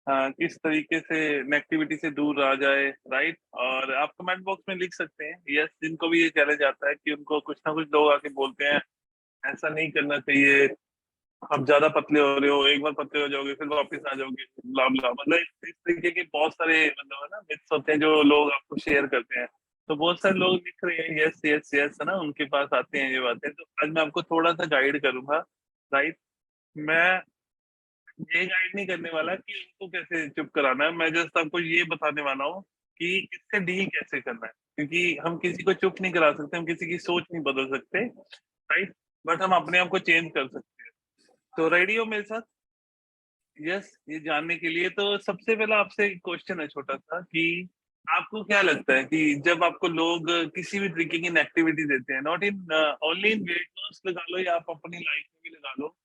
किस तरीके से नेगेटिविटी से दूर रहा जाए, राइट। और आप कमेंट बॉक्स में लिख सकते हैं यस, जिनको भी ये चैलेंज आता है कि उनको कुछ ना कुछ लोग आके बोलते हैं ऐसा नहीं करना चाहिए, आप ज्यादा पतले हो रहे हो, एक बार पतले हो जाओगे फिर वापस आ जाओगे, ब्ला ब्ला। मतलब इस तरीके के बहुत सारे मतलब है ना मिथ्स होते हैं जो लोग आपको शेयर करते हैं। तो बहुत सारे लोग लिख रहे हैं यस यस यस, है ना, उनके पास आते हैं ये बातें। तो आज मैं आपको थोड़ा सा गाइड करूंगा, राइट। मैं ये गाइड नहीं करने वाला कि उनको कैसे चुप कराना है, मैं जस्ट आपको ये बताने वाला हूँ कि इससे डील कैसे करना है। क्योंकि हम किसी को चुप नहीं करा सकते, हम किसी की सोच नहीं बदल सकते, राइट। बट हम अपने आप को चेंज कर सकते हैं। तो रेडी हो मेरे साथ? यस, ये जानने के लिए तो सबसे पहला आपसे एक क्वेश्चन है छोटा सा कि आपको क्या लगता है कि जब आपको लोग किसी भी तरीके की एक्टिविटी देते हैं, not in only in weight loss लगा लो या आप अपनी लाइफ में भी लगा लो,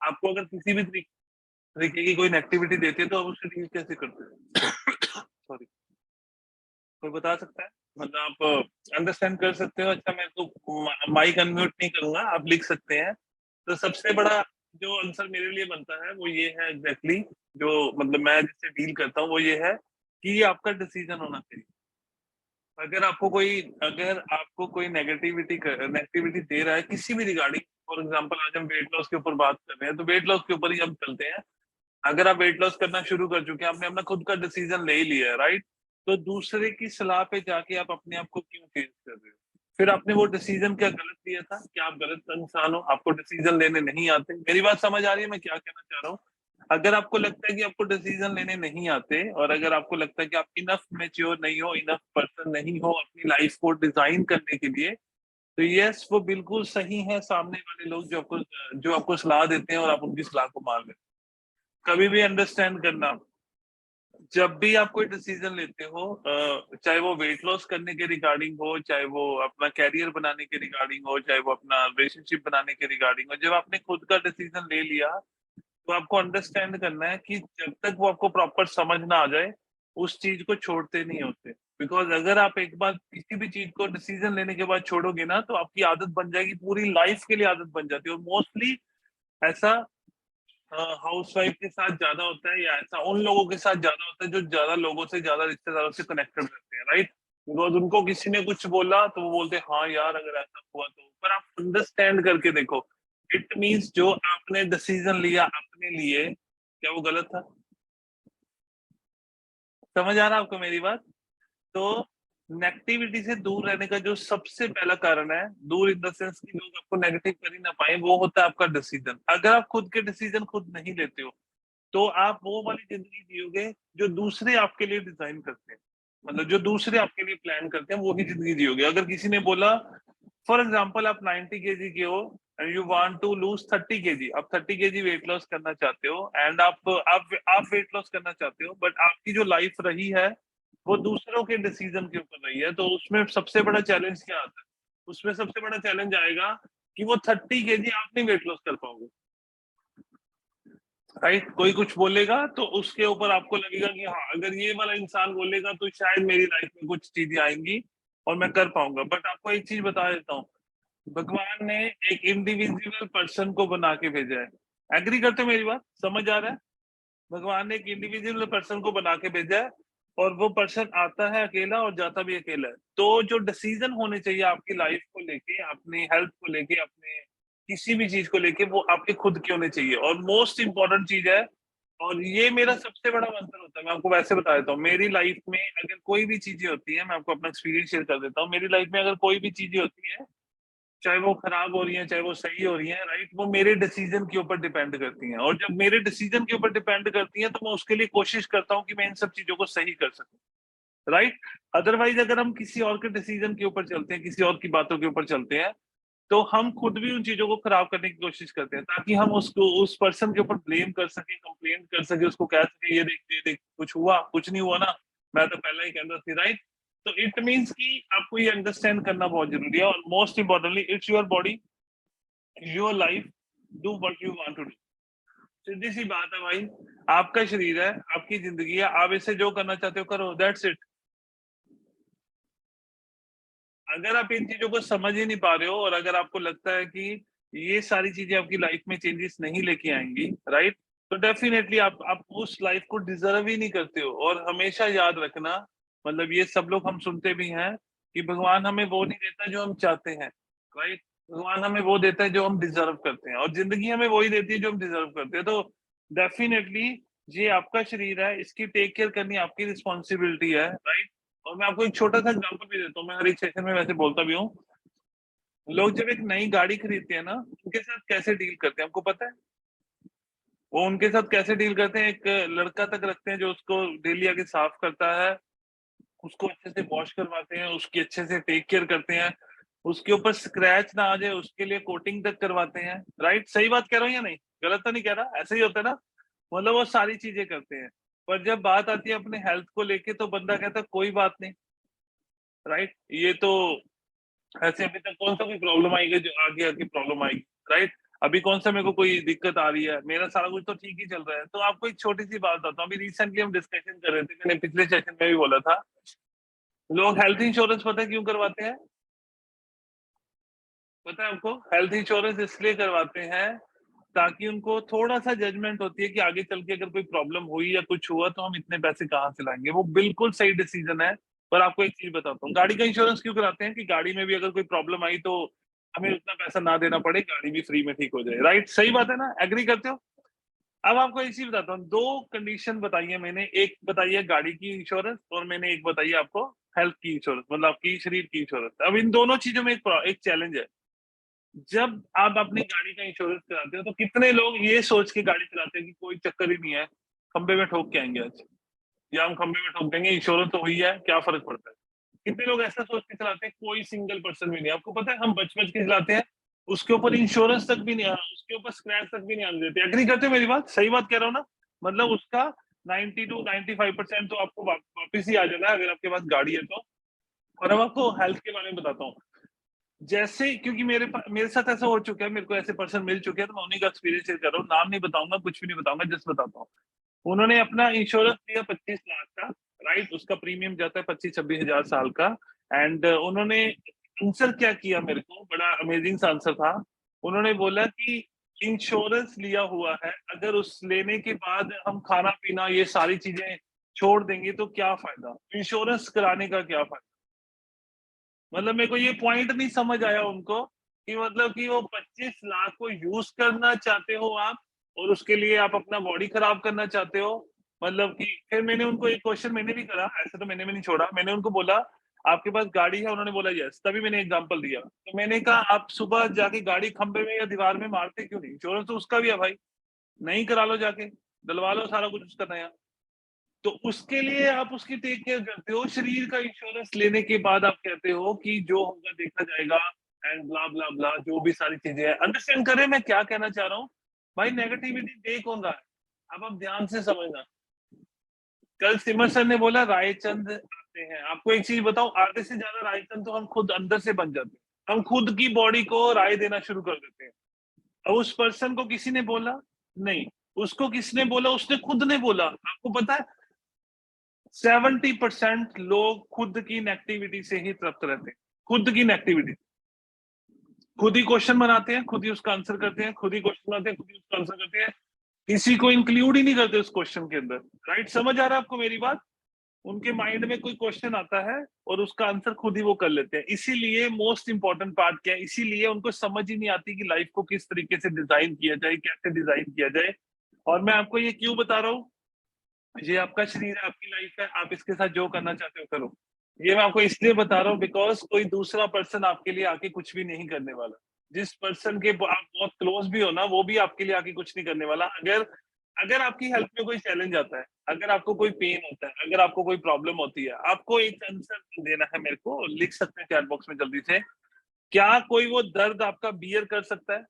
आपको अगर किसी भी तरीके की कोई एक्टिविटी देते हैं तो आप उससे डील कैसे करते हैं? सॉरी, कोई बता सकता है? मतलब आप अंडरस्टैंड कर सकते हो? अच्छा, मैं तो माइक अनम्यूट नहीं करूंगा, आप लिख सकते हैं। तो सबसे बड़ा जो आंसर मेरे लिए बनता है वो ये है एग्जैक्टली, जो मतलब मैं जिससे डील करता हूँ वो ये है कि ये आपका डिसीजन होना चाहिए। अगर आपको कोई नेगेटिविटी दे रहा है किसी भी रिगार्डिंग, फॉर एग्जांपल आज हम वेट लॉस के ऊपर बात कर रहे हैं तो वेट लॉस के ऊपर ही हम चलते हैं। अगर आप वेट लॉस करना शुरू कर चुके हैं, आपने अपना खुद का डिसीजन ले ही लिया है, राइट। तो दूसरे की सलाह पे जाके आप अपने आप को क्यों चेंज कर रहे हो? फिर आपने वो डिसीजन क्या गलत लिया था? क्या आप गलत इंसान हो? आपको डिसीजन लेने नहीं आते? मेरी बात समझ आ रही है मैं क्या कहना चाह रहा हूँ? अगर आपको लगता है कि आपको डिसीजन लेने नहीं आते और अगर आपको लगता है कि आप इनफ मेच्योर नहीं हो, इनफ पर्सन नहीं हो अपनी लाइफ को डिजाइन करने के लिए, तो यस, वो बिल्कुल सही है सामने वाले लोग जो आपको सलाह देते हैं और आप उनकी सलाह को मान लेते हैं। कभी भी अंडरस्टैंड करना, जब भी आप कोई डिसीजन लेते हो, चाहे वो वेट लॉस करने के रिगार्डिंग हो, चाहे वो अपना कैरियर बनाने के रिगार्डिंग हो, चाहे वो अपना रिलेशनशिप बनाने के रिगार्डिंग हो, जब आपने खुद का डिसीजन ले लिया तो आपको अंडरस्टैंड करना है कि जब तक वो आपको प्रॉपर समझ ना आ जाए उस चीज को छोड़ते नहीं होते। बिकॉज अगर आप एक बार किसी भी चीज को डिसीजन लेने के बाद छोड़ोगे ना तो आपकी आदत बन जाएगी, पूरी लाइफ के लिए आदत बन जाती है। और मोस्टली ऐसा हाउस वाइफ के साथ ज्यादा होता है या ऐसा उन लोगों के साथ ज्यादा होता है जो ज्यादा लोगों से, ज्यादा रिश्तेदारों से कनेक्टेड रहते हैं, राइट। बिकॉज उनको किसी ने कुछ बोला तो वो बोलते हैं हाँ यार अगर ऐसा हुआ तो। पर आप अंडरस्टैंड करके देखो, इट मीन्स जो आपने डिसीजन लिया अपने लिए, क्या वो गलत था? समझ आ रहा है आपको मेरी बात? तो नेगेटिविटी से दूर रहने का जो सबसे पहला कारण है, दूर इन द सेंस कि लोग आपको नेगेटिव कर ही ना पाए, वो होता है आपका डिसीजन। अगर आप खुद के डिसीजन खुद नहीं लेते हो तो आप वो वाली जिंदगी जियोगे जो दूसरे आपके लिए डिजाइन करते हैं। मतलब जो दूसरे आपके लिए प्लान करते हैं वो ही जिंदगी जियोगे। अगर किसी ने बोला, फॉर एग्जाम्पल आप 90 केजी के हो and you want to lose 30 KG, आप 30 केजी वेट लॉस करना चाहते हो एंड आप वेट लॉस करना चाहते हो, बट आपकी जो लाइफ रही है वो दूसरों के डिसीजन के ऊपर रही है, तो उसमें सबसे बड़ा चैलेंज क्या आता है? उसमें सबसे बड़ा चैलेंज आएगा कि वो 30 केजी आप नहीं वेट लॉस कर पाओगे, राइट। कोई कुछ बोलेगा तो उसके ऊपर आपको लगेगा कि हाँ अगर ये वाला इंसान बोलेगा तो शायद मेरी लाइफ में कुछ चीजें आएंगी और मैं कर पाऊंगा। बट आपको एक चीज बता देता हूँ, भगवान ने एक इंडिविजुअल पर्सन को बना के भेजा है। एग्री करते हो मेरी बात? समझ आ रहा है? भगवान ने एक इंडिविजुअल पर्सन को बना के भेजा है और वो पर्सन आता है अकेला और जाता भी अकेला है। तो जो डिसीजन होने चाहिए आपकी लाइफ को लेके, अपनी हेल्थ को लेके, अपने किसी भी चीज को लेके, वो आपके खुद के होने चाहिए। और मोस्ट इंपॉर्टेंट चीज है, और ये मेरा सबसे बड़ा मंत्र होता है, मैं आपको वैसे बता देता हूँ, मेरी लाइफ में अगर कोई भी चीजें होती है, मैं आपको अपना एक्सपीरियंस शेयर कर देता हूँ, मेरी लाइफ में अगर कोई भी चीजें होती है, चाहे वो खराब हो रही है चाहे वो सही हो रही है, राइट, वो मेरे डिसीजन के ऊपर डिपेंड करती हैं। और जब मेरे डिसीजन के ऊपर डिपेंड करती हैं तो मैं उसके लिए कोशिश करता हूँ कि मैं इन सब चीजों को सही कर सकूं, राइट। अदरवाइज अगर हम किसी और के डिसीजन के ऊपर चलते हैं, किसी और की बातों के ऊपर चलते हैं, तो हम खुद भी उन चीजों को खराब करने की कोशिश करते हैं ताकि हम उसको उस पर्सन के ऊपर ब्लेम कर सके, कंप्लेंट कर सके, उसको कह सके ये देख कुछ हुआ, कुछ नहीं हुआ ना, मैं तो पहले ही कहता थी, राइट। तो इट मीन्स कि आपको ये अंडरस्टैंड करना बहुत जरूरी है। और most importantly it's your body, your life, do what you want to do. सीधी सी बात है भाई, आपका शरीर है, आपकी जिंदगी है, आप इसे जो करना चाहते हो करो, दैट्स इट। अगर आप इन चीजों को समझ ही नहीं पा रहे हो और अगर आपको लगता है कि ये सारी चीजें आपकी लाइफ में चेंजेस नहीं लेके आएंगी, राइट, तो डेफिनेटली आप उस लाइफ को डिजर्व ही नहीं करते हो। और हमेशा याद रखना, मतलब ये सब लोग हम सुनते भी हैं कि भगवान हमें वो नहीं देता जो हम चाहते हैं, राइट। भगवान हमें वो देता है जो हम डिजर्व करते हैं, और जिंदगी हमें वही देती है जो हम डिजर्व करते हैं। तो डेफिनेटली ये आपका शरीर है, इसकी टेक केयर करनी आपकी रिस्पॉन्सिबिलिटी है, राइट। और मैं आपको एक छोटा सा एग्जाम्पल भी देता हूँ, मैं हर एक सेशन में वैसे बोलता भी हूँ। लोग जब एक नई गाड़ी खरीदते हैं ना, उनके साथ कैसे डील करते हैं आपको पता है? वो उनके साथ कैसे डील करते हैं, एक लड़का तक रखते हैं जो उसको डेली आके साफ करता है, उसको अच्छे से वॉश करवाते हैं, उसकी अच्छे से टेक केयर करते हैं, उसके ऊपर स्क्रैच ना आ जाए उसके लिए कोटिंग तक करवाते हैं, राइट। सही बात कह रहा हूँ या नहीं? गलत तो नहीं कह रहा? ऐसे ही होता है ना। मतलब वो सारी चीजें करते हैं। पर जब बात आती है अपने हेल्थ को लेके, तो बंदा कहता है कोई बात नहीं, राइट। ये तो ऐसे अभी तक कौन सा कोई प्रॉब्लम आएगी जो आगे आगे प्रॉब्लम आएगी, राइट। अभी कौन सा मेरे को कोई दिक्कत आ रही है, मेरा सारा कुछ तो ठीक ही चल रहा है। तो आपको एक छोटी सी बात बताता हूँ, अभी रिसेंटली हम डिस्कशन कर रहे थे, मैंने पिछले सेशन में भी बोला था, लोग हेल्थ इंश्योरेंस पता है क्यों करवाते हैं? पता है आपको? हेल्थ इंश्योरेंस इसलिए करवाते हैं ताकि उनको थोड़ा सा जजमेंट होती है कि आगे चल के अगर कोई प्रॉब्लम हुई या कुछ हुआ तो हम इतने पैसे कहाँ से लाएंगे। वो बिल्कुल सही डिसीजन है। पर आपको एक चीज बताता हूँ, गाड़ी का इंश्योरेंस क्यों कराते हैं? कि गाड़ी में भी अगर कोई प्रॉब्लम आई तो हमें उतना पैसा ना देना पड़े, गाड़ी भी फ्री में ठीक हो जाए, राइट। सही बात है ना? एग्री करते हो? अब आपको एक चीज बताता हूँ, दो कंडीशन बताई है मैंने, एक बताई है गाड़ी की इंश्योरेंस और मैंने एक बताई है आपको हेल्थ की इंश्योरेंस, मतलब आपकी शरीर की इंश्योरेंस। अब इन दोनों चीजों में एक चैलेंज है। जब आप अपनी गाड़ी का इंश्योरेंस कराते हो तो कितने लोग ये सोच के गाड़ी चलाते हैं कि कोई चक्कर ही नहीं है, खंबे में ठोक के आएंगे आज, या हम खंबे में ठोक देंगे, इंश्योरेंस तो हुई है, क्या फर्क पड़ता है। कितने लोग ऐसा सोच के चलाते हैं? कोई सिंगल पर्सन भी नहीं। आपको पता है हम बच बच के चलाते हैं, उसके ऊपर इंश्योरेंस तक भी नहीं आ, उसके ऊपर स्क्रैच तक भी नहीं आने देते। एग्री करते हो मेरी बात? सही बात कह रहा हूँ ना? मतलब उसका 90 to 95% तो आपको वापिस ही आ जाना है अगर आपके पास गाड़ी है तो। और अब आपको हेल्थ के बारे में बताता हूँ। जैसे क्योंकि मेरे साथ ऐसा हो चुका है, मेरे को ऐसे पर्सन मिल चुके हैं, तो मैं उन्हीं का एक्सपीरियंस शेयर कर रहा हूँ। नाम नहीं बताऊंगा, कुछ भी नहीं बताऊंगा, जस्ट बताता हूँ। उन्होंने अपना इंश्योरेंस लिया 25 लाख का, राइट। उसका प्रीमियम जाता है 25-26 हजार साल का। एंड उन्होंने आंसर क्या किया, मेरे को बड़ा अमेजिंग सा आंसर था। उन्होंने बोला कि इंश्योरेंस लिया हुआ है, अगर उस लेने के बाद हम खाना पीना ये सारी चीजें छोड़ देंगे तो क्या फायदा, इंश्योरेंस कराने का क्या फायदा। मतलब मेरे को ये पॉइंट नहीं समझ आया उनको, कि मतलब कि वो 25 लाख को यूज करना चाहते हो आप, और उसके लिए आप अपना बॉडी खराब करना चाहते हो। मतलब कि फिर मैंने उनको एक क्वेश्चन मैंने भी करा, ऐसे तो मैंने भी नहीं छोड़ा, मैंने उनको बोला आपके पास गाड़ी है? उन्होंने बोला यस। तभी मैंने एग्जांपल दिया, तो मैंने कहा आप सुबह जाके गाड़ी खंबे में या दीवार में मारते क्यों नहीं? इंश्योरेंस तो उसका भी है भाई, नहीं करा लो, जाके डलवा लो सारा कुछ उसका नया। तो उसके लिए आप उसकी टेक केयर करते हो, शरीर का इंश्योरेंस लेने के बाद आप कहते हो कि जो होगा देखा जाएगा, एंड ब्ला ब्ला ब्ला, जो भी सारी चीजें हैं। अंडरस्टैंड करें मैं क्या कहना चाह रहा हूँ? भाई नेगेटिविटी दे कौन रहा है? अब आप ध्यान से समझना। कल सिमर सर ने बोला रायचंद आते हैं। आपको एक चीज बताओ, आधे से ज्यादा रायचंद तो हम खुद अंदर से बन जाते हैं, हम खुद की बॉडी को राय देना शुरू कर देते हैं। अब उस पर्सन को किसी ने बोला नहीं, उसको किसने बोला? उसने खुद ने बोला। आपको पता है 70% लोग खुद की नेगेटिविटी से ही तृप्त रहते हैं। खुद की नेगेटिविटी, खुद ही क्वेश्चन बनाते हैं, खुद ही उसका आंसर करते हैं, खुद ही क्वेश्चन बनाते हैं, खुद ही उसका आंसर करते हैं, किसी को इंक्लूड ही नहीं करते उस क्वेश्चन के अंदर। राइट, समझ आ रहा है आपको मेरी बात? उनके माइंड में कोई क्वेश्चन आता है और उसका आंसर खुद ही वो कर लेते हैं। इसीलिए मोस्ट इंपॉर्टेंट पार्ट क्या है, इसीलिए उनको समझ ही नहीं आती कि लाइफ को किस तरीके से डिजाइन किया जाए, कैसे डिजाइन किया जाए। और मैं आपको ये क्यों बता रहा हूँ, ये आपका शरीर है, आपकी लाइफ है, आप इसके साथ जो करना चाहते हो करो। ये मैं आपको इसलिए बता रहा हूँ बिकॉज कोई दूसरा पर्सन आपके लिए आके कुछ भी नहीं करने वाला। जिस पर्सन के आप बहुत क्लोज भी हो ना, वो भी आपके लिए आके कुछ नहीं करने वाला। अगर अगर आपकी हेल्थ में कोई चैलेंज आता है, अगर आपको कोई पेन होता है, अगर आपको कोई प्रॉब्लम होती है, आपको एक आंसर देना है, मेरे को लिख सकते हैं चैट बॉक्स में जल्दी से। क्या कोई वो दर्द आपका बियर कर सकता है?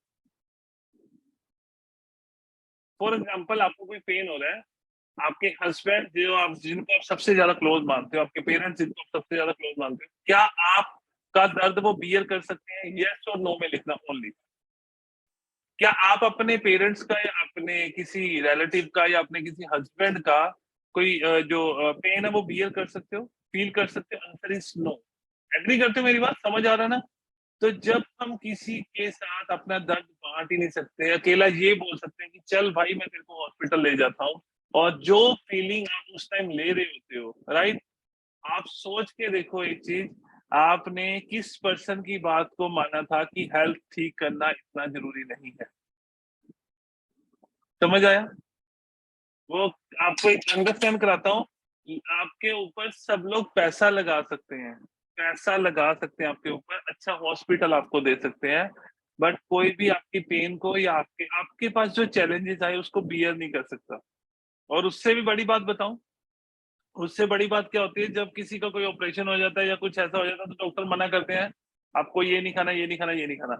फॉर एग्जाम्पल आपको कोई पेन हो रहा है, आपके हस्बैंड जो आप जिनको आप सबसे ज्यादा क्लोज मानते हो, आपके पेरेंट्स जिनको आप सबसे ज्यादा क्लोज मानते हो, क्या आपका दर्द वो बियर कर सकते हैं? यस और नो में लिखना ओनली। क्या आप अपने पेरेंट्स का या अपने किसी रिलेटिव का या अपने किसी हस्बैंड का कोई जो पेन है वो बियर कर सकते हो, फील कर सकते हो? Answer is no. एग्री करते हो मेरी बात? समझ आ रहा है ना? तो जब हम किसी के साथ अपना दर्द बांट ही नहीं सकते, अकेला ये बोल सकते हैं कि चल भाई मैं तेरे को हॉस्पिटल ले जाता हूँ, और जो फीलिंग आप उस टाइम ले रहे होते हो, राइट, आप सोच के देखो एक चीज, आपने किस पर्सन की बात को माना था कि हेल्थ ठीक करना इतना जरूरी नहीं है। समझ आया? वो आपको एक अंडरस्टैंड कराता हूँ कि आपके ऊपर सब लोग पैसा लगा सकते हैं, पैसा लगा सकते हैं आपके ऊपर, अच्छा हॉस्पिटल आपको दे सकते हैं, बट कोई भी आपकी पेन को या आपके आपके पास जो चैलेंजेस आए उसको बियर नहीं कर सकता। और उससे भी बड़ी बात बताऊं, उससे बड़ी बात क्या होती है, जब किसी का कोई ऑपरेशन हो जाता है या कुछ ऐसा हो जाता है तो डॉक्टर मना करते हैं, आपको ये नहीं खाना, ये नहीं खाना, ये नहीं खाना।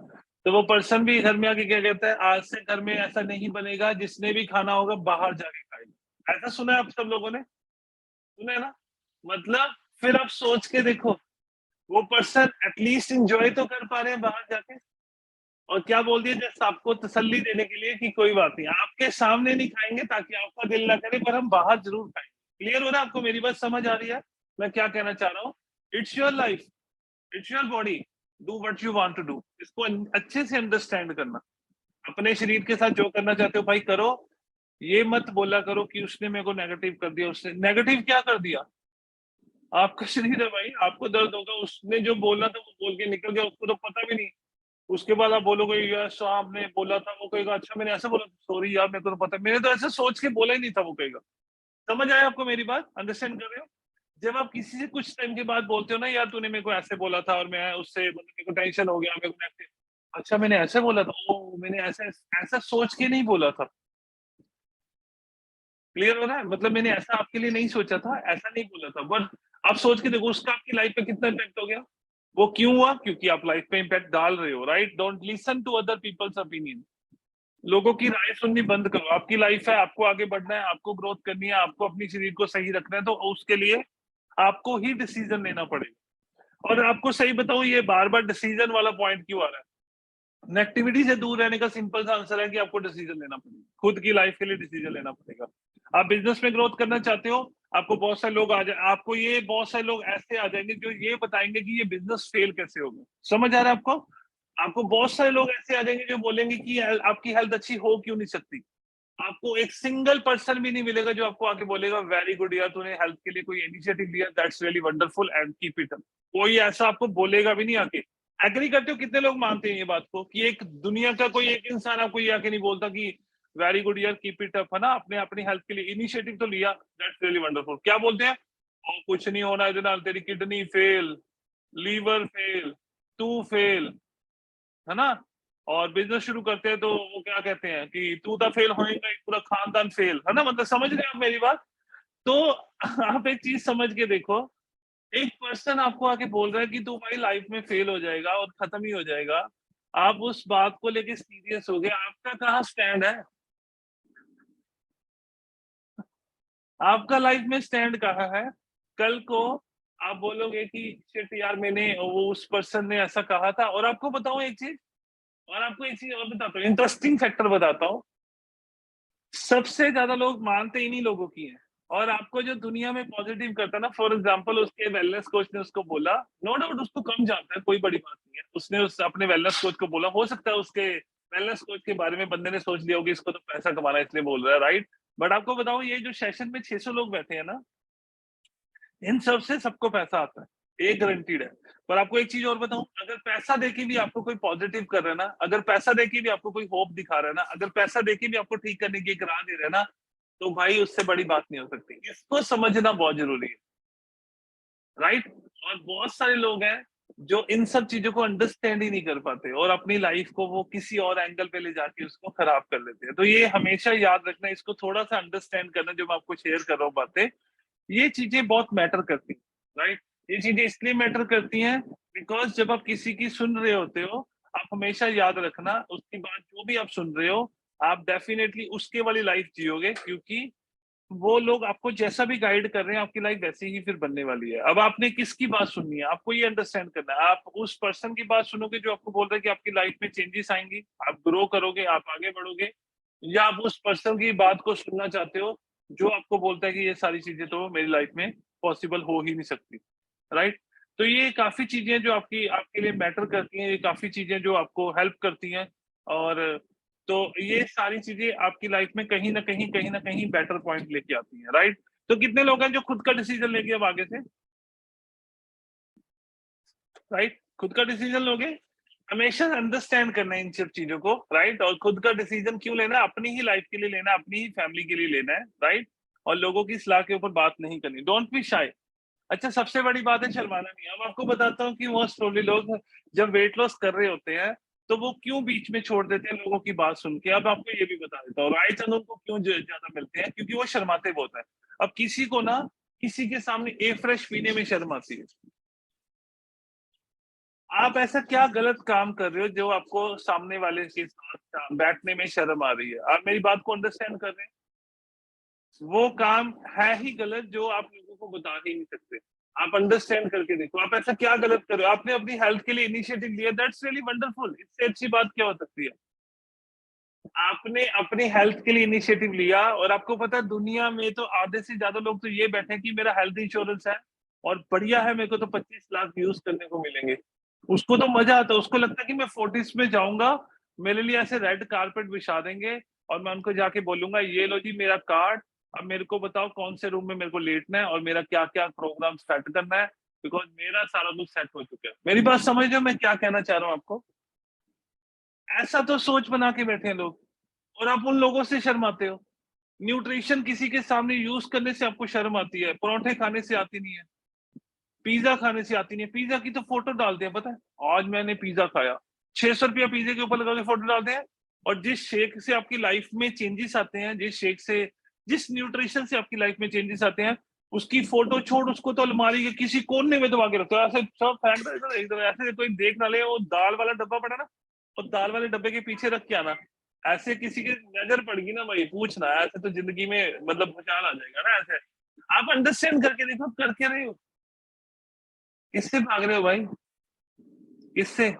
तो वो पर्सन भी घर में आके क्या कहता है, आज से घर में ऐसा नहीं बनेगा, जिसने भी खाना होगा बाहर जाके खाएगा। ऐसा सुना है आप सब लोगों ने? सुना है ना? मतलब फिर आप सोच के देखो, वो पर्सन एटलीस्ट एंजॉय तो कर पा रहे हैं बाहर जाके, और क्या बोल दिया जस्ट आपको तसल्ली देने के लिए कि कोई बात नहीं, आपके सामने नहीं खाएंगे ताकि आपका दिल ना करे, पर हम बाहर जरूर खाएंगे। क्लियर हो रहा है आपको? मेरी बात समझ आ रही है मैं क्या कहना चाह रहा हूँ? It's your life, it's your body, do what you want to do. इसको अच्छे से अंडरस्टैंड करना, अपने शरीर के साथ जो करना चाहते हो भाई करो। ये मत बोला करो कि उसने मेरे को नेगेटिव कर दिया, उसने नेगेटिव क्या कर दिया? आपका शरीर है भाई, आपको दर्द होगा, उसने जो बोला था वो बोल के निकल गया, उसको तो पता भी नहीं। उसके बाद आप बोलोगे यार साहब ने बोला था, वो कहेगा अच्छा मैंने ऐसा बोला, सॉरी यार मेरे को तो पता, मैंने तो ऐसे सोच के बोला ही नहीं था, वो कहेगा। समझ आया आपको मेरी बात? अंडरस्टैंड कर रहे हो? जब आप किसी से कुछ टाइम के बाद बोलते हो ना, यार तूने मेरे को ऐसे बोला था और मैं उससे मतलब मेरे को टेंशन हो गया, मेरे को ऐसे, अच्छा मैंने ऐसे बोला था, ओ मैंने ऐसा ऐसा सोच के नहीं बोला था। क्लियर हो रहा है? मतलब मैंने ऐसा आपके लिए नहीं सोचा था, ऐसा नहीं बोला था, बट आप सोच के देखो उसका आपकी लाइफ पे कितना इम्पैक्ट हो गया। वो क्यों हुआ? क्योंकि आप लाइफ पे इम्पैक्ट डाल रहे हो, right? Don't listen to other people's opinion. लोगों की राय सुननी बंद करो। आपकी लाइफ है, आपको आगे बढ़ना है, आपको ग्रोथ करनी है, आपको अपनी शरीर को सही रखना है, तो उसके लिए आपको ही डिसीजन लेना पड़ेगा। और आपको सही बताऊं, ये बार बार डिसीजन वाला पॉइंट क्यों आ रहा है? नेगेटिविटी से दूर रहने का सिंपल सा आंसर है कि आपको डिसीजन लेना पड़ेगा, खुद की लाइफ के लिए डिसीजन लेना पड़ेगा। आप बिजनेस में ग्रोथ करना चाहते हो, आपको बहुत सारे लोग आ जाए, आपको ये बहुत सारे लोग ऐसे आ जाएंगे जो ये बताएंगे कि ये बिजनेस फेल कैसे होगा। समझ आ रहा है आपको? आपको बहुत सारे लोग ऐसे आ जाएंगे जो बोलेंगे कि आपकी हेल्थ अच्छी हो क्यों नहीं सकती। आपको एक सिंगल पर्सन भी नहीं मिलेगा जो आपको आके बोलेगा वेरी गुड यार तूने हेल्थ के लिए कोई इनिशिएटिव लिया, that's really wonderful and keep it up. कोई ऐसा आपको बोलेगा भी नहीं आके। एग्री करते हो? कितने लोग मानते हैं ये बात को कि एक दुनिया का कोई एक इंसान आपको ये आके नहीं बोलता कि वेरी गुड यार कीप इट अप, है ना, आपने अपनी हेल्थ के लिए इनिशिएटिव तो लिया, दैट्स रियली वंडरफुल। क्या बोलते हैं? और कुछ नहीं होना इधर, तेरी किडनी फेल, लीवर फेल, तू फेल, है ना। और बिजनेस शुरू करते हैं तो वो क्या कहते हैं कि तू तो फेल होएगा ही, पूरा खानदान फेल, है ना। मतलब समझ रहे हैं आप मेरी बात? तो आप एक चीज समझ के देखो, एक पर्सन आपको आके बोल रहा है कि तू भाई लाइफ में फेल हो जाएगा और खत्म ही हो जाएगा, आप उस बात को लेके सीरियस हो गए, आपका कहाँ स्टैंड है? आपका लाइफ में स्टैंड कहाँ है? कल को आप बोलोगे कि शिट यार मैंने वो उस पर्सन ने ऐसा कहा था। और आपको बताऊं एक चीज, और आपको एक चीज और बताता हूँ, इंटरेस्टिंग फैक्टर बताता हूँ, सबसे ज्यादा लोग मानते इन्हीं लोगों की है। और आपको जो दुनिया में पॉजिटिव करता है ना, फॉर एग्जांपल उसके वेलनेस कोच ने उसको बोला, नो डाउट उसको कम जानता है, कोई बड़ी बात नहीं है, उसने उस अपने वेलनेस कोच को बोला, हो सकता है उसके वेलनेस कोच के बारे में बंदे ने सोच लिया होगा इसको तो पैसा कमाना है इसलिए बोल रहा है, राइट। बट आपको बताऊं, ये जो सेशन में 600 लोग बैठे हैं ना, इन सब से सबको पैसा आता है, एक गारंटीड है। पर आपको एक चीज और बताऊं, अगर पैसा देके भी आपको कोई पॉजिटिव कर रहा है ना, अगर पैसा देके भी आपको कोई होप दिखा रहा है ना, अगर पैसा देके भी आपको ठीक करने की एक राह दे रहा है ना, तो भाई उससे बड़ी बात नहीं हो सकती। इसको समझना बहुत जरूरी है, राइट। और बहुत सारे लोग हैं जो इन सब चीजों को अंडरस्टैंड ही नहीं कर पाते और अपनी लाइफ को वो किसी और एंगल पे ले जाके उसको खराब कर लेते हैं। तो ये हमेशा याद रखना, इसको थोड़ा सा अंडरस्टैंड करना, जो मैं आपको शेयर कर रहा हूँ बातें, ये चीजें बहुत मैटर करती हैं, राइट। ये चीजें इसलिए मैटर करती हैं बिकॉज जब आप किसी की सुन रहे होते हो, आप हमेशा याद रखना उसकी बात जो भी आप सुन रहे हो, आप डेफिनेटली उसके वाली लाइफ जियोगे, क्योंकि वो लोग आपको जैसा भी गाइड कर रहे हैं आपकी लाइफ वैसी ही फिर बनने वाली है। अब आपने किसकी बात सुननी है, आपको ये अंडरस्टैंड करना है। आप उस पर्सन की बात सुनोगे जो आपको बोल रहा है कि आपकी लाइफ में चेंजेस आएंगी, आप ग्रो करोगे, आप आगे बढ़ोगे, या आप उस पर्सन की बात को सुनना चाहते हो जो आपको बोलता है कि ये सारी चीजें तो मेरी लाइफ में पॉसिबल हो ही नहीं सकती, राइट। तो ये काफ़ी चीज़ें जो आपके लिए मैटर करती हैं, ये काफ़ी चीज़ें जो आपको हेल्प करती हैं और तो ये सारी चीज़ें आपकी लाइफ में कहीं न कहीं बेटर पॉइंट लेके आती हैं, राइट? तो कितने लोग हैं जो खुद का डिसीज़न लेंगे अब आगे से, राइट? खुद का डिसीज़न लोगे? हमेशा अंडरस्टैंड करना है इन सब चीज़ों को, राइट? और खुद का डिसीज़न क्यों लेना है? अपनी ही लाइफ के लिए लेना है, अपनी ही फैमिली के लिए लेना है, राइट? और लोगों की सलाह के ऊपर बात नहीं करनी। Don't be shy. अच्छा, सबसे बड़ी बात है शर्माना नहीं। अब आपको बताता हूँ कि मोस्ट प्रोबेबली लोग जब वेट लॉस कर रहे होते हैं, तो वो क्यों बीच में छोड़ देते हैं लोगों की बात सुन के। अब आपको ये भी बता देता हूँ, राय चंद उनको क्यों ज़्यादा मिलते हैं, क्योंकि वो शर्माते बहुत हैं। अब किसी को ना किसी के सामने ए फ्रेश पीने में शर्म आती है। आप ऐसा क्या गलत काम कर रहे हो जो आपको सामने वाले के साथ बैठने में शर्म आ रही है? आप मेरी बात को अंडरस्टैंड कर रहे हैं? वो काम है ही गलत जो आप लोगों को बता ही नहीं सकते। आप अंडरस्टैंड करके देखो, आप ऐसा क्या गलत कर रहे हो? आपने अपनी हेल्थ के लिए इनिशिएटिव लिया, दैट्स रियली वंडरफुल। इससे अच्छी बात क्या हो सकती है? आपने अपनी हेल्थ के लिए इनिशिएटिव लिया और आपको पता है दुनिया में तो आधे से ज़्यादा लोग तो ये बैठे हैं कि मेरा हेल्थ इंश्योरेंस है और बढ़िया है, मेरे को तो 25 लाख व्यूज़ करने को मिलेंगे। उसको तो मज़ा आता है, उसको लगता है कि मैं 40s में जाऊँगा, मेरे लिए ऐसे रेड कारपेट बिछा देंगे और मैं उनको जाके बोलूँगा, "ये लो जी मेरा कार्ड, अब मेरे को बताओ कौन से रूम में मेरे को लेटना है और मेरा क्या-क्या प्रोग्राम सेट करना है, बिकॉज़ मेरा सारा कुछ सेट हो चुका है।" मेरी बात समझ रहे हो मैं क्या कहना चाह रहा हूँ आपको? ऐसा तो सोच बना के बैठे हैं लोग और आप उन लोगों से शर्माते हो। न्यूट्रिशन किसी के सामने यूज़ करने से आपको शर्म आती है, परोठे खाने से आती नहीं है, पिज़्ज़ा खाने से आती नहीं है। पिज़्ज़ा की तो फ़ोटो डालते हैं पता है? आज मैंने पिज़्ज़ा खाया। ₹600 पिज़्ज़े के ऊपर लगा के फ़ोटो डालते हैं और जिस शेक से आपकी लाइफ़ में चेंजेस आते हैं, जिस न्यूट्रिशन से आपकी लाइफ़ में चेंजेस आते हैं, उसकी फ़ोटो छोड़ उसको तो अलमारी के किसी कोने में दबा के रखते हो। ऐसे सब फेंक दो इधर एकदम ऐसे कोई देख ना ले, वो दाल वाला डब्बा पड़ा ना, वो दाल वाले डब्बे के पीछे रख के आना। ऐसे किसी की नज़र पड़ेगी ना भाई पूछना, ऐसे तो ज़िंदगी में मतलब भूचाल आ जाएगा ना ऐसे। आप अंडरस्टैंड करके देखो, आप कर क्या रहे हो? किससे भाग रहे हो भाई? किससे?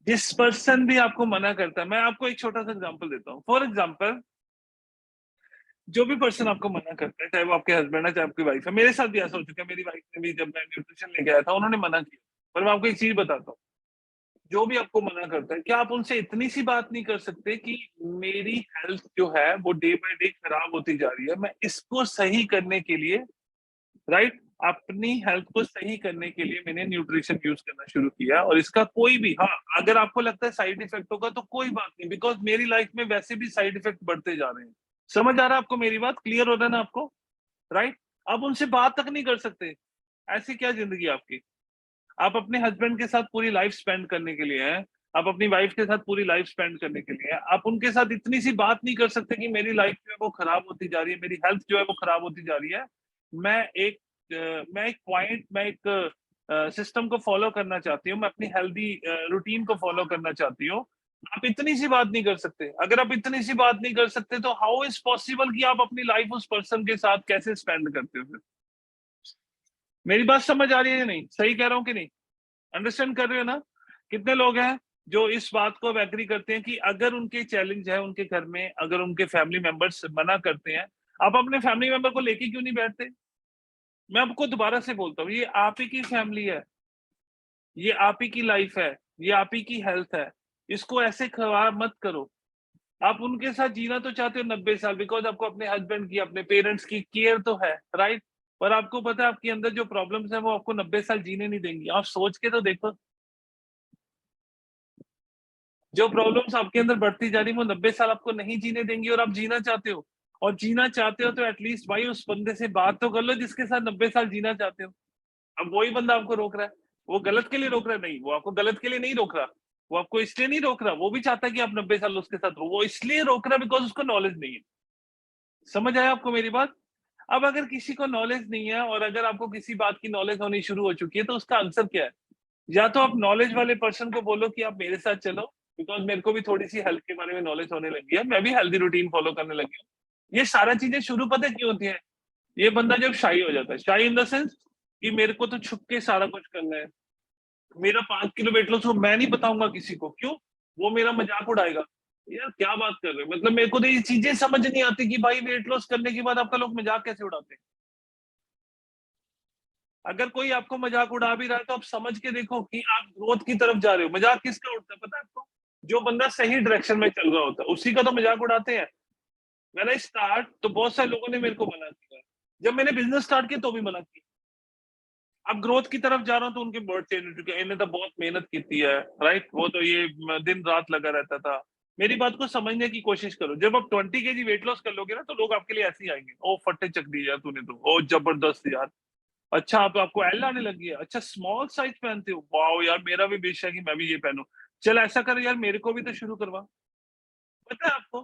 जिस पर्सन भी आपको मना करता है, मैं आपको एक छोटा-सा एग्ज़ाम्पल देता हूँ। फॉर एग्ज़ाम्पल जो भी पर्सन आपको मना करता है, चाहे वो आपके हस्बैंड है, चाहे आपकी वाइफ है। मेरे साथ भी ऐसा हो चुका है, मेरी वाइफ ने भी जब मैं न्यूट्रिशन लेके आया था, उन्होंने मना किया। पर मैं आपको एक चीज़ बताता हूँ, जो भी आपको मना करता है, क्या आप उनसे इतनी सी बात नहीं कर सकते कि मेरी हेल्थ जो है, वो डे बाय डे खराब होती जा रही है, मैं इसको सही करने के लिए राइट? अपनी हेल्थ को सही करने के लिए मैंने न्यूट्रिशन यूज़ करना शुरू किया और इसका कोई भी हाँ, अगर आपको लगता है साइड इफ़ेक्ट होगा तो कोई बात नहीं बिकॉज़ मेरी लाइफ़ में वैसे भी साइड इफ़ेक्ट बढ़ते जा रहे हैं। समझ आ रहा है आपको मेरी बात? क्लियर हो रहा है ना आपको? राइट? आप उनसे बात तक नहीं कर सकते। ऐसी क्या ज़िंदगी है आपकी? आप अपने हस्बैंड के साथ पूरी लाइफ़ स्पेंड करने के लिए हैं, आप अपनी वाइफ़ के साथ पूरी लाइफ़ स्पेंड करने के लिए हैं। आप उनके साथ इतनी सी बात नहीं कर सकते कि मेरी लाइफ़ जो है वो खराब होती जा रही है, मेरी हेल्थ जो है वो खराब होती जा रही है। मैं एक मैं एक सिस्टम को फ़ॉलो करना चाहती हूँ, मैं अपनी हेल्दी रूटीन को फ़ॉलो करना चाहती हूँ। आप इतनी सी बात नहीं कर सकते। अगर आप इतनी सी बात नहीं कर सकते तो हाउ इज़ पॉसिबल कि आप अपनी लाइफ़ उस पर्सन के साथ कैसे स्पेंड करते हो फिर? मेरी बात समझ आ रही है या नहीं? सही कह रहा हूँ कि नहीं? अंडरस्टैंड कर रहे हो ना? कितने लोग हैं जो इस बात को अब एग्री करते हैं कि अगर उनके चैलेंज है उनके घर में, अगर उनके फैमिली मेंबर्स मना करते हैं, आप अपने फैमिली मेंबर को लेके क्यों नहीं बैठते? मैं आपको दोबारा से बोलता हूँ, ये आप ही की फैमिली है, ये आप ही की लाइफ है, ये आप ही की हेल्थ है। इसको ऐसे खराब मत करो। आप उनके साथ जीना तो चाहते हो 90 साल बिकॉज़ आपको अपने हस्बैंड की, अपने पेरेंट्स की केयर तो है, राइट? पर आपको पता है आपके अंदर जो प्रॉब्लम्स हैं वो आपको 90 साल जीने नहीं देंगी। आप सोच के तो देखो। जो प्रॉब्लम्स आपके अंदर बढ़ती जा रही है वो 90 साल आपको नहीं जीने देंगी और आप जीना चाहते हो। और जीना चाहते हो तो एटलीस्ट भाई उस बंदे से बात तो कर लो जिसके साथ 90 साल जीना चाहते हो। अब वही बंदा आपको रोक रहा है। वो गलत के लिए रोक रहा है? नहीं, वो आपको गलत के लिए नहीं रोक रहा। वो आपको इसलिए नहीं रोक रहा, वो भी चाहता है कि आप 90 साल उसके साथ रहो। वो इसलिए रोक रहा है बिकॉज़ उसको नॉलेज नहीं है। समझ आया आपको मेरी बात? अब अगर किसी को नॉलेज नहीं है और अगर आपको किसी बात की नॉलेज होनी शुरू हो चुकी है तो उसका आंसर क्या है? या तो आप नॉलेज वाले पर्सन को बोलो कि आप मेरे साथ चलो बिकॉज़ मेरे को भी थोड़ी-सी हेल्थ के बारे में नॉलेज होने लगी है। मैं भी हेल्दी रूटीन फॉलो करने लगी हूँ। ये सारा चीज़ें शुरू पता है क्यों होती हैं? ये बंदा जब शाई हो जाता है, शाई इन द सेंस कि मेरे को तो छुप के सारा कुछ करना है। मेरा 5 किलो वेट लॉस हो मैं नहीं बताऊँगा किसी को, क्यों? वो मेरा मज़ाक उड़ाएगा। यार क्या बात कर रहे हो? मतलब मेरे को तो ये चीज़ें समझ नहीं आती कि भाई वेट लॉस करने के बाद आपका लोग मज़ाक कैसे उड़ाते हैं? अगर कोई आपको मजाक उड़ा भी रहा है तो आप समझ के देखो कि आप ग्रोथ की तरफ जा रहे हो। मजाक किसका उड़ता है पता है आपको? जो बंदा सही डायरेक्शन में चल रहा होता है उसी का तो मजाक उड़ाते हैं। व्हेन आई स्टार्ट तो बहुत सारे लोगों ने मेरे को मना किया। जब मैंने बिजनेस स्टार्ट किया तो भी मना किया। अब ग्रोथ की तरफ जा रहा हूँ तो उनके वर्ड चेंज हो चुके हैं, इन्हें तो बहुत मेहनत की है, राइट? वो तो ये दिन रात लगा रहता था। मेरी बात को समझने की कोशिश करो। जब आप 20 kg वेट लॉस कर लोगे ना तो लोग आपके लिए ऐसे ही आएंगे, ओ फट्टे चक दी यार तूने तो, ओ जबरदस्त यार। अच्छा आप आपको एल आने लगी है, अच्छा स्मॉल साइज पहनते हो, वाओ यार मेरा भी विश है कि मैं भी ये पहनूं। चल ऐसा कर यार मेरे को भी तो शुरू करवा। पता है आपको,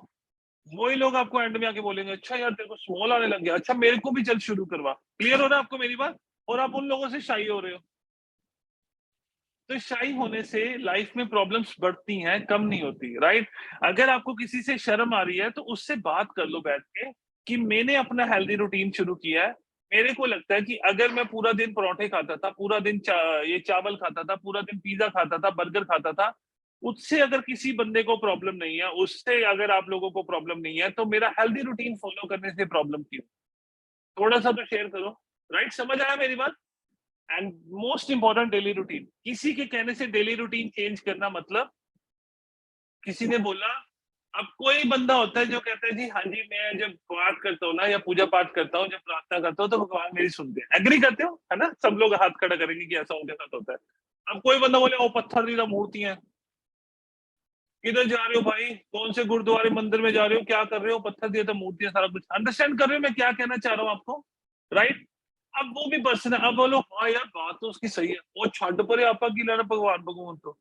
वही लोग आपको एंड में आके बोलेंगे अच्छा यार तेरे को स्मॉल आने लग गया, अच्छा मेरे को भी चल शुरू करवा। क्लियर हो रहा है आपको मेरी बात? और आप उन लोगों से शाई हो रहे हो। तो शाई होने से लाइफ में प्रॉब्लम्स बढ़ती हैं, कम नहीं होती, राइट? अगर आपको किसी से शर्म आ रही है तो उससे बात कर लो बैठ के कि मैंने अपना हेल्दी रूटीन शुरू किया है। मेरे को लगता है कि अगर मैं पूरा दिन परोठे खाता था, पूरा दिन ये चावल खाता था, पूरा दिन पिज्जा खाता था, बर्गर खाता था, उससे अगर किसी बंदे को प्रॉब्लम नहीं है, उससे अगर आप लोगों को प्रॉब्लम नहीं है, तो मेरा हेल्दी रूटीन फॉलो करने से प्रॉब्लम क्यों? थोड़ा सा तो शेयर करो, राइट? समझ आया मेरी बात? And most important, daily routine. किसी के कहने से डेली रूटीन चेंज करना मतलब, किसी ने बोला, अब कोई बंदा होता है जो कहता है जी हाँ जी मैं जब पाठ करता हूँ ना या पूजा पाठ करता हूँ, जब प्रार्थना करता हूँ तो भगवान मेरी सुनते हैं। एग्री करते हो, है ना? सब लोग हाथ खड़ा करेंगे कि ऐसा उनके साथ होता है। अब कोई बंदा बोले ओ पत्थर दी मूर्ति है, किधर जा रहे हो भाई? कौन से गुरुद्वारे मंदिर में जा रहे हो? क्या कर रहे हो? पत्थर दिया था, मूर्तियां, सारा कुछ। अंडरस्टैंड कर रहे हो मैं क्या कहना चाह रहा हूँ आपको? राइट? अब वो भी पर्सन है। अब बोलो हाँ यार बात तो उसकी सही है, वो छड परे आपा की लेना भगवान भगवान तो,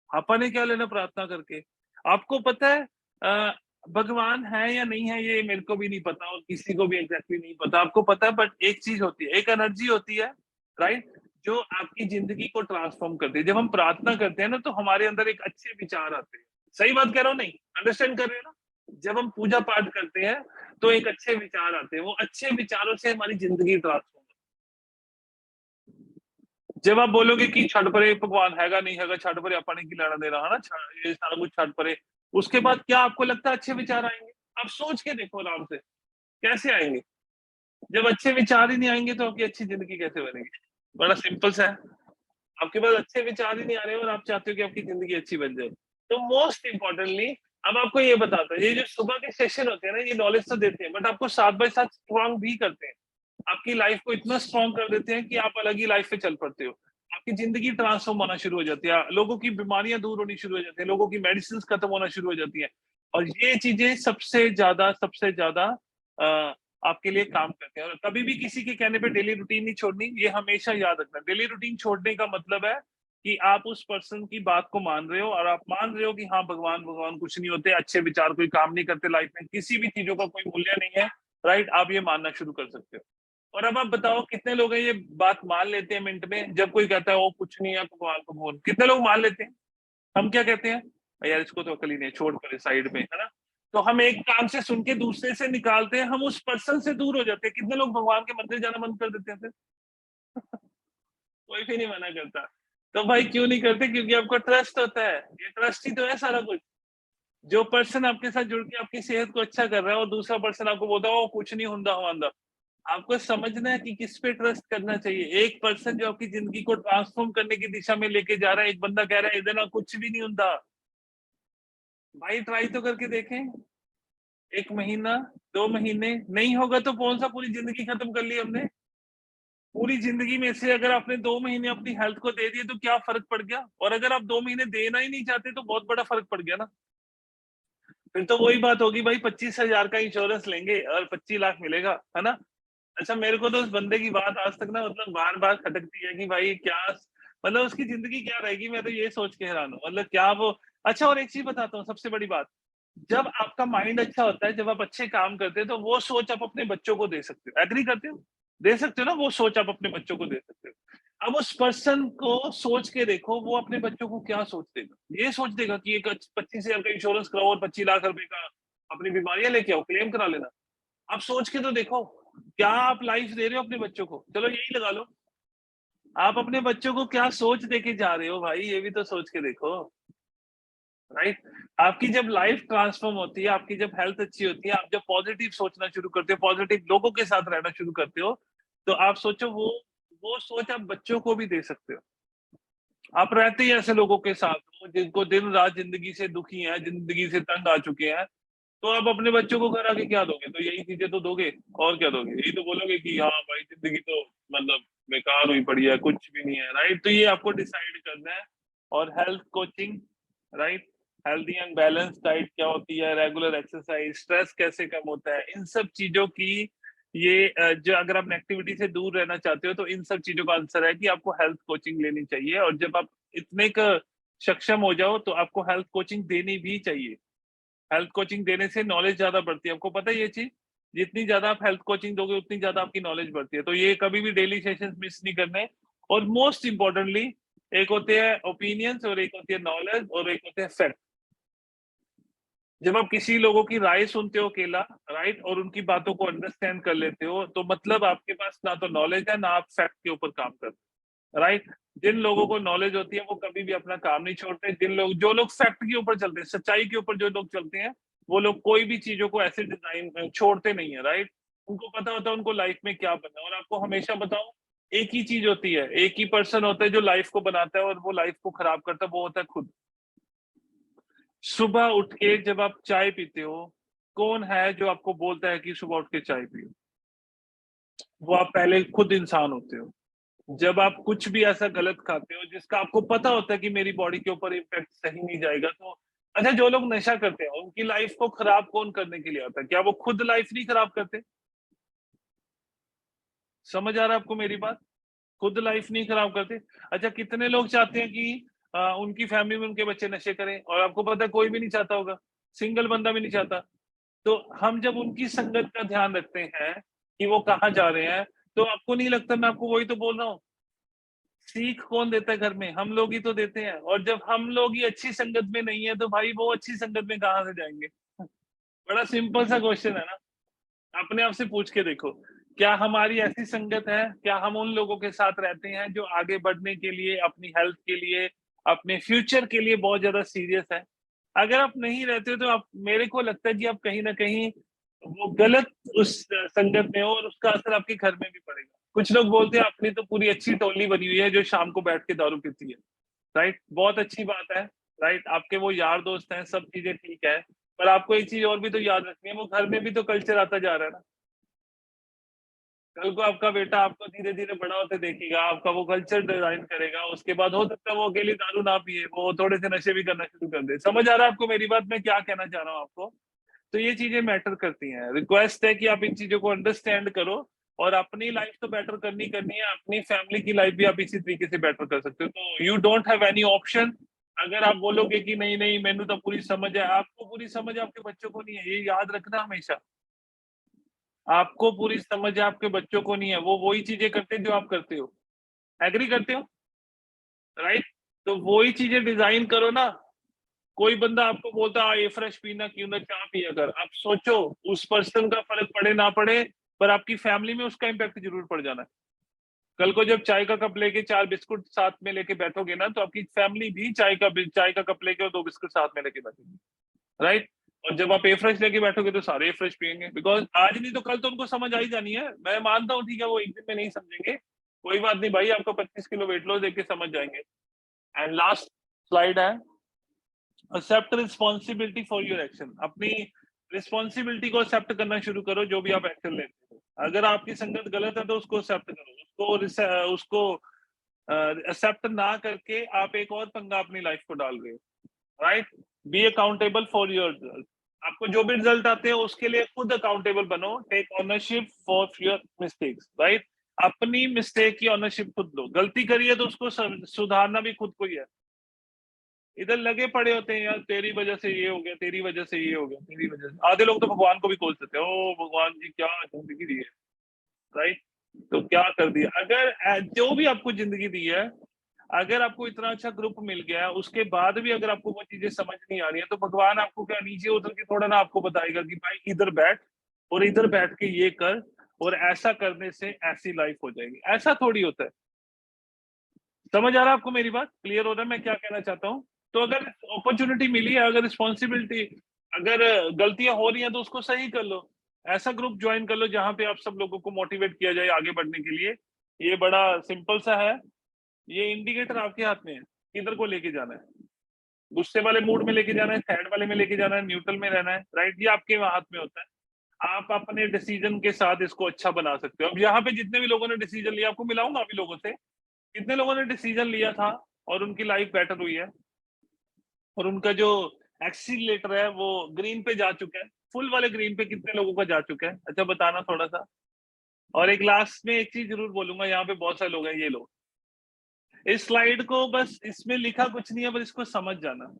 आपा ने क्या लेना प्रार्थना करके? आपको पता है भगवान है या नहीं है ये मेरे को भी नहीं पता और किसी को भी एग्जैक्टली नहीं पता। आपको पता है बट एक चीज होती है, एक एनर्जी होती है, राइट? जो आपकी जिंदगी को ट्रांसफॉर्म करती है। जब हम प्रार्थना करते हैं ना तो हमारे अंदर एक अच्छे विचार आते हैं। सही बात कह रहा हूँ नहीं? अंडरस्टैंड कर रहे हो ना? जब हम पूजा पाठ करते हैं तो एक अच्छे विचार आते हैं, वो अच्छे विचारों से हमारी जिंदगी ट्रांसफॉर्म। जब आप बोलोगे कि छड़ परे भगवान हैगा नहीं हैगा, छड़ परे अपने की लेना देना, है ना? ये सारा कुछ छड़ परे। उसके बाद क्या आपको लगता है अच्छे विचार आएंगे? आप सोच के देखो आराम से, कैसे आएंगे? जब अच्छे विचार ही नहीं आएंगे तो आपकी अच्छी जिंदगी कैसे बनेगी? बड़ा सिंपल सा है। आपके पास अच्छे विचार ही नहीं आ रहे और आप चाहते हो कि आपकी जिंदगी अच्छी बन जाए। तो मोस्ट इंपॉर्टेंटली, अब आपको ये बताता है, ये जो सुबह के सेशन होते हैं ना, ये नॉलेज तो देते हैं बट आपको साथ बाय साथ स्ट्रांग भी करते हैं। आपकी लाइफ को इतना स्ट्रांग कर देते हैं कि आप अलग ही लाइफ पे चल पड़ते हो। आपकी जिंदगी ट्रांसफॉर्म होना शुरू हो जाती है, लोगों की बीमारियां दूर होनी शुरू हो जाती है, लोगों की मेडिसिन खत्म होना शुरू हो जाती है। और ये चीजें सबसे ज्यादा आपके लिए काम करते हैं। और कभी भी किसी के कहने पे डेली रूटीन नहीं छोड़नी, ये हमेशा याद रखना। डेली रूटीन छोड़ने का मतलब है कि आप उस पर्सन की बात को मान रहे हो और आप मान रहे हो कि हाँ भगवान भगवान कुछ नहीं होते, अच्छे विचार कोई काम नहीं करते लाइफ में, किसी भी चीजों का कोई मूल्य नहीं है, राइट? आप ये मानना शुरू कर सकते हो। और अब आप बताओ कितने लोग हैं ये बात मान लेते हैं मिनट में? जब कोई कहता है वो कुछ नहीं है भगवान भगवान, कितने लोग मान लेते हैं? हम क्या कहते हैं, यार इसको तो अकल ही नहीं, छोड़ परे साइड में, है ना? तो हम एक काम से सुन के दूसरे से निकालते हैं, हम उस पर्सन से दूर हो जाते हैं। कितने लोग भगवान के मंदिर जाना बंद कर देते हैं फिर? कोई भी नहीं मना करता। तो भाई क्यों नहीं करते? क्योंकि आपको ट्रस्ट होता है। ये ट्रस्ट ही तो है सारा कुछ। जो पर्सन आपके साथ जुड़ के आपकी सेहत को अच्छा कर रहा है और दूसरा पर्सन आपको बोलता है वो कुछ नहीं हुंदा हुआंदा, आपको समझना है कि किस पे ट्रस्ट करना चाहिए। एक पर्सन जो आपकी जिंदगी को ट्रांसफॉर्म करने की दिशा में लेके जा रहा है, एक बंदा कह रहा है इधर ना कुछ भी नहीं हुंदा, भाई ट्राई तो करके देखें। 1 महीना, 2 महीने नहीं होगा तो कौन सा पूरी जिंदगी खत्म कर ली हमने? पूरी जिंदगी में से अगर आपने 2 महीने अपनी हेल्थ को दे दिए तो क्या फर्क पड़ गया? और अगर आप 2 महीने देना ही नहीं चाहते तो बहुत बड़ा फर्क पड़ गया ना। फिर तो वही बात होगी भाई, 25,000 का इंश्योरेंस लेंगे और 25 लाख मिलेगा, है ना? अच्छा मेरे को तो उस बंदे की बात आज तक ना मतलब बार-बार खटकती है कि भाई क्या, मतलब उसकी ज़िंदगी क्या रहेगी? मैं तो ये सोच के हैरान हूँ। मतलब क्या वो, अच्छा और एक चीज़ बताता हूँ सबसे बड़ी बात, जब आपका माइंड अच्छा होता है, जब आप अच्छे काम करते हो, तो वो सोच आप अपने बच्चों को दे सकते हो। एग्री करते हो? दे सकते हो ना, वो सोच आप अपने बच्चों को दे सकते हो। अब उस पर्सन को सोच के देखो, वो अपने बच्चों को क्या सोच देगा? ये सोच देगा कि एक 25,000 का इंश्योरेंस कराओ और 25 लाख रुपए का अपनी बीमारियाँ लेके आओ, क्लेम करा लेना। आप सोच के तो देखो, क्या आप लाइफ दे रहे हो अपने बच्चों को? चलो यही लगा लो, आप अपने बच्चों को क्या सोच देके जा रहे हो भाई? ये भी तो सोच के देखो, राइट? आपकी जब लाइफ ट्रांसफॉर्म होती है, आपकी जब हेल्थ अच्छी होती है, आप जब पॉजिटिव सोचना शुरू करते हो, पॉजिटिव लोगों के साथ रहना शुरू करते हो, तो आप सोचो वो सोच आप बच्चों को भी दे सकते हो। आप रहते ही ऐसे लोगों के साथ हो जिनको दिन रात जिंदगी से दुखी हैं, जिंदगी से तंग आ चुके हैं, तो आप अपने बच्चों को घर आके क्या दोगे? तो यही चीजें तो दोगे, और क्या दोगे? यही तो बोलोगे कि हाँ भाई जिंदगी तो मतलब बेकार हुई पड़ी है, कुछ भी नहीं है, राइट? तो ये आपको डिसाइड करना है। और health coaching, right, healthy and balance diet क्या होती है, रेगुलर एक्सरसाइज, स्ट्रेस कैसे कम होता है, इन सब चीजों की ये जो अगर आप नेगेटिविटी से दूर रहना चाहते हो तो इन सब चीजों का आंसर है कि आपको हेल्थ कोचिंग लेनी चाहिए। और जब आप इतने सक्षम हो जाओ तो आपको हेल्थ कोचिंग देनी भी चाहिए। हेल्थ कोचिंग देने से नॉलेज ज्यादा बढ़ती है, आपको पता है ये चीज? जितनी ज्यादा आप हेल्थ कोचिंग दोगे उतनी ज्यादा आपकी नॉलेज बढ़ती है। तो ये कभी भी डेली सेशंस मिस नहीं करने। और मोस्ट इंपॉर्टेंटली, एक होते हैं ओपिनियंस और एक होती है नॉलेज और एक होते हैं फैक्ट। जब आप किसी लोगों की राय सुनते हो अकेला, राइट, और उनकी बातों को अंडरस्टैंड कर लेते हो, तो मतलब आपके पास ना तो नॉलेज है ना आप फैक्ट के ऊपर काम करते हो, राइट। जिन लोगों को नॉलेज होती है वो कभी भी अपना काम नहीं छोड़ते। जो लोग फैक्ट के ऊपर चलते हैं, सच्चाई के ऊपर जो लोग चलते हैं, वो लोग कोई भी चीजों को ऐसे डिजाइन छोड़ते नहीं है, राइट। उनको पता होता है उनको लाइफ में क्या बनना है। और आपको हमेशा बताऊं, एक ही चीज होती है, एक ही पर्सन होता है जो लाइफ को बनाता है और वो लाइफ को खराब करता है, वो होता है खुद। सुबह उठ के जब आप चाय पीते हो, कौन है जो आपको बोलता है कि सुबह उठ के चाय पियो? वो आप पहले खुद इंसान होते हो। जब आप कुछ भी ऐसा गलत खाते हो जिसका आपको पता होता है कि मेरी बॉडी के ऊपर इम्पैक्ट सही नहीं जाएगा, तो अच्छा, जो लोग नशा करते हैं उनकी लाइफ को खराब कौन करने के लिए आता है? क्या वो खुद लाइफ नहीं खराब करते? समझ आ रहा है आपको मेरी बात? खुद लाइफ नहीं खराब करते। अच्छा, कितने लोग चाहते हैं कि उनकी फैमिली में उनके बच्चे नशे करें? और आपको पता है कोई भी नहीं चाहता होगा, सिंगल बंदा भी नहीं चाहता। तो हम जब उनकी संगत का ध्यान रखते हैं कि वो कहाँ जा रहे हैं, तो आपको नहीं लगता, मैं आपको वही तो बोल रहा हूँ, सीख कौन देता है घर में? हम लोग ही तो देते हैं। और जब हम लोग ही अच्छी संगत में नहीं है तो भाई वो अच्छी संगत में कहाँ से जाएंगे? बड़ा सिंपल सा क्वेश्चन है ना। अपने आप से पूछ के देखो, क्या हमारी ऐसी संगत है, क्या हम उन लोगों के साथ रहते हैं जो आगे बढ़ने के लिए, अपनी हेल्थ के लिए, अपने फ्यूचर के लिए बहुत ज्यादा सीरियस है? अगर आप नहीं रहते हो तो आप, मेरे को लगता है कि आप कहीं ना कहीं वो गलत उस संगत में हो और उसका असर आपके घर में भी पड़ेगा। कुछ लोग बोलते हैं अपनी तो पूरी अच्छी टोली बनी हुई है जो शाम को बैठ के दारू पीती है, राइट, बहुत अच्छी बात है, राइट, आपके वो यार दोस्त हैं, सब चीजें ठीक है। पर आपको एक चीज और भी तो याद रखनी है, वो घर में भी तो कल्चर आता जा रहा है ना। कल को आपका बेटा आपको धीरे धीरे बड़ा होते देखेगा, आपका वो कल्चर डिजाइन करेगा, उसके बाद हो सकता है वो अकेली दारू ना पिए, वो थोड़े से नशे भी करना शुरू कर दे। समझ आ रहा है आपको मेरी बात, मैं क्या कहना चाह रहा हूँ आपको? तो ये चीजें मैटर करती हैं। रिक्वेस्ट है कि आप इन चीजों को अंडरस्टैंड करो। और अपनी लाइफ तो बेटर करनी करनी है, अपनी फैमिली की लाइफ भी आप इसी तरीके से बेटर कर सकते हो। तो you don't have any option. अगर आप बोलोगे कि नहीं नहीं मैंने तो पूरी समझ है, आपको पूरी समझ आपके बच्चों को नहीं है, ये याद रखना हमेशा। आपको पूरी समझ है, आपके बच्चों को नहीं है। वो वही चीजें करते हैं जो आप करते हो। एग्री करते हो? राइट। तो वही चीजें डिजाइन करो ना। कोई बंदा आपको बोलता है ये फ्रेश पीना, क्यों ना चाह पिया कर, आप सोचो उस पर्सन का फर्क पड़े ना पड़े, पर आपकी फैमिली में उसका इम्पैक्ट जरूर पड़ जाना है। कल को जब चाय का कप लेके 4 बिस्कुट साथ में लेके बैठोगे ना, तो आपकी फैमिली भी चाय का कप लेके और 2 बिस्कुट साथ में लेके बैठेगी, राइट। और जब आप ए फ्रेश लेके बैठोगे तो सारे ए फ्रेश पियेंगे, बिकॉज आज नहीं तो कल तो उनको समझ आ ही जानी है। मैं मानता हूँ, ठीक है, वो एक दिन में नहीं समझेंगे, कोई बात नहीं भाई, आपको 25 किलो वेट लॉस देख के समझ जाएंगे। एंड लास्ट स्लाइड है, accept responsibility for your action. अपनी रिस्पॉन्सिबिलिटी को एक्सेप्ट करना शुरू करो जो भी आप एक्शन लेते हो। अगर आपकी संगत गलत है तो उसको एक्सेप्ट करो, उसको एक्सेप्ट ना करके आप एक और पंगा अपनी लाइफ को डाल रहे हो, right. Be accountable for your result. आपको जो भी रिजल्ट आते हैं उसके लिए खुद अकाउंटेबल बनो, take ownership for your mistakes, right. अपनी मिस्टेक की ऑनरशिप खुद लो। गलती करिए तो उसको सुधारना भी खुद को ही है। इधर लगे पड़े होते हैं यार, तेरी वजह से ये हो गया, तेरी वजह से ये हो गया, तेरी वजह से। आधे लोग तो भगवान को भी खोल सकते हैं, ओ भगवान जी क्या जिंदगी दी है, राइट। तो क्या कर दिया? अगर जो भी आपको जिंदगी दी है, अगर आपको इतना अच्छा ग्रुप मिल गया है, उसके बाद भी अगर आपको वो चीजें समझ नहीं आ रही है, तो भगवान आपको क्या नीचे उतर के थोड़ा ना आपको बताएगा कि भाई इधर बैठ और इधर बैठ के ये कर, और ऐसा करने से ऐसी लाइफ हो जाएगी? ऐसा थोड़ी होता है। समझ आ रहा है आपको मेरी बात? क्लियर हो रहा है मैं क्या कहना चाहता हूँ? तो अगर अपॉर्चुनिटी मिली है, अगर रिस्पॉन्सिबिलिटी, अगर गलतियां हो रही हैं तो उसको सही कर लो। ऐसा ग्रुप ज्वाइन कर लो जहां पे आप सब लोगों को मोटिवेट किया जाए आगे बढ़ने के लिए। ये बड़ा सिंपल सा है। ये इंडिकेटर आपके हाथ में है, किधर को लेके जाना है, गुस्से वाले मूड में लेके जाना है, सैड वाले में लेके जाना है, न्यूट्रल में रहना है, राइट? ये आपके हाथ में होता है। आप अपने डिसीजन के साथ इसको अच्छा बना सकते हो। अब यहाँ पे जितने भी लोगों ने डिसीजन लिया, आपको मिलाऊंगा अभी लोगों से, कितने लोगों ने डिसीजन लिया था और उनकी लाइफ बेटर हुई है, और उनका जो एक्सीलरेटर है वो ग्रीन पे जा चुका है, फुल वाले ग्रीन पे कितने लोगों का जा चुका है? अच्छा बताना थोड़ा सा। और एक लास्ट में एक चीज जरूर बोलूंगा, यहाँ पे बहुत सारे लोग हैं, ये लोग इस स्लाइड को बस, इसमें लिखा कुछ नहीं है, बस इसको समझ जाना।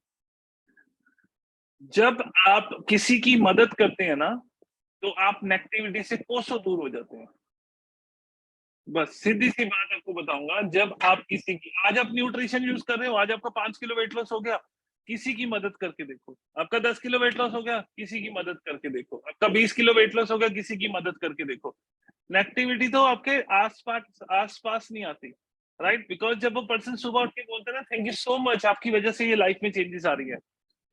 जब आप किसी की मदद करते हैं ना, तो आप नेगेटिविटी से कोसों दूर हो जाते हैं। बस सीधी सी बात आपको बताऊंगा, जब आप किसी की, आज आप न्यूट्रिशन यूज कर रहे हो, आज आपका 5 किलो वेट लॉस हो गया, किसी की मदद करके देखो। आपका 10 किलो वेट लॉस हो गया, किसी की मदद करके देखो। आपका 20 किलो वेट लॉस हो गया, किसी की मदद करके देखो। नेगेटिविटी तो आपके आसपास नहीं आती, राइट? बिकॉज जब वो पर्सन सुबह उठ के बोलते हैं ना, थैंक यू सो मच, आपकी वजह से ये लाइफ में चेंजेस आ रही है,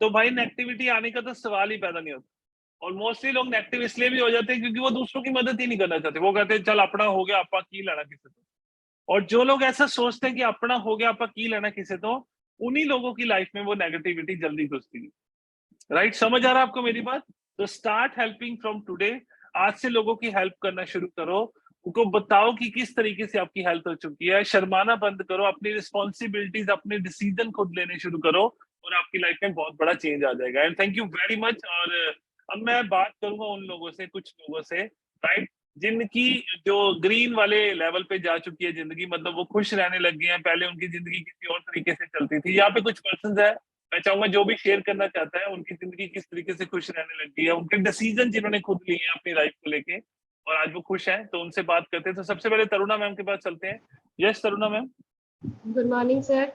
तो भाई नेगेटिविटी आने का तो सवाल ही पैदा नहीं होता। और मोस्टली लोग नेगेटिव इसलिए भी हो जाते हैं क्योंकि वो दूसरों की मदद ही नहीं करना चाहते। वो कहते हैं चल अपना हो गया, आपा की लेना किसी तो। और जो लोग ऐसा सोचते हैं कि अपना हो गया, आपा की लेना किसी तो, उन्हीं लोगों की लाइफ में वो नेगेटिविटी जल्दी घुसती है, राइट? समझ आ रहा है आपको मेरी बात? तो स्टार्ट हेल्पिंग फ्रॉम टुडे। आज से लोगों की हेल्प करना शुरू करो। उनको बताओ कि किस तरीके से आपकी हेल्थ हो चुकी है। शर्माना बंद करो, अपनी रिस्पॉन्सिबिलिटीज, अपने डिसीजन खुद लेने शुरू करो, और आपकी लाइफ में बहुत बड़ा चेंज आ जाएगा। And thank you very much. और अब मैं बात करूंगा उन लोगों से, कुछ लोगों से, राइट, जिनकी जो ग्रीन वाले लेवल पे जा चुकी है जिंदगी, मतलब वो खुश रहने लग गए हैं। पहले उनकी जिंदगी किसी और तरीके से चलती थी। यहाँ पे कुछ पर्सन है, मैं चाहूंगा जो भी शेयर करना चाहता है उनकी जिंदगी किस तरीके से खुश रहने लग गई है, उनके डिसीजन जिन्होंने खुद लिए हैं अपनी लाइफ को लेके, और आज वो खुश हैं, तो उनसे बात करते हैं। तो सबसे पहले तरुणा मैम के पास चलते हैं। Yes Taruna ma'am. Good morning sir.